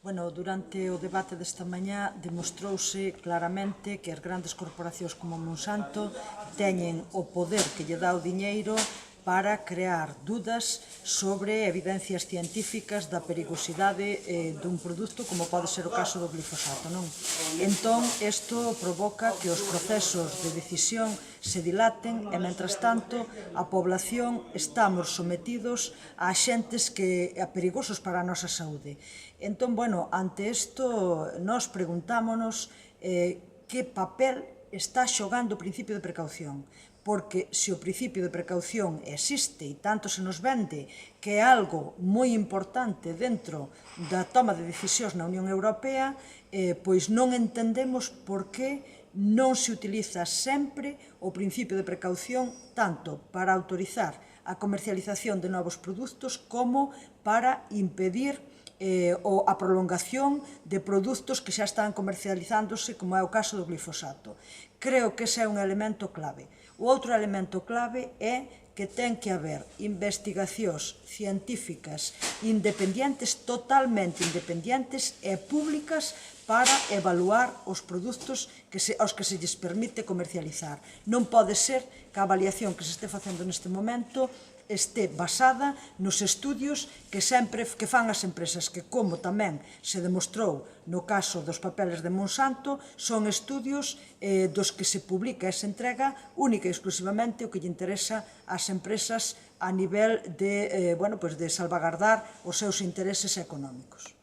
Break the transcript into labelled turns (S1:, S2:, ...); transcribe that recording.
S1: Bueno, durante o debate desta mañá demostrouse claramente que as grandes corporacións como Monsanto teñen o poder que lle dá o diñeiro para crear dudas sobre evidencias científicas da perigosidade dun produto como pode ser o caso do glifosato, non? Entón, isto provoca que os procesos de decisión se dilaten e, mentras tanto, a población estamos sometidos a axentes perigosos para a nosa saúde. Entón, bueno, ante isto, nós preguntámonos que papel está xogando o principio de precaución, porque se o principio de precaución existe e tanto se nos vende que é algo moi importante dentro da toma de decisións na Unión Europea, pois non entendemos por que non se utiliza sempre o principio de precaución tanto para autorizar a comercialización de novos produtos como para impedir a prolongación de produtos que xa están comercializándose, como é o caso do glifosato. Creo que ese é un elemento clave. O outro elemento clave é que ten que haber investigacións científicas independentes, totalmente independentes e públicas para evaluar os produtos aos que se lles permite comercializar. Non pode ser que a avaliación que se este facendo neste momento este basada nos estudios que fan as empresas, que, como tamén se demostrou no caso dos papeles de Monsanto, son estudios dos que se publica e se entrega única e exclusivamente o que lle interesa ás empresas a nivel de salvagardar os seus intereses económicos.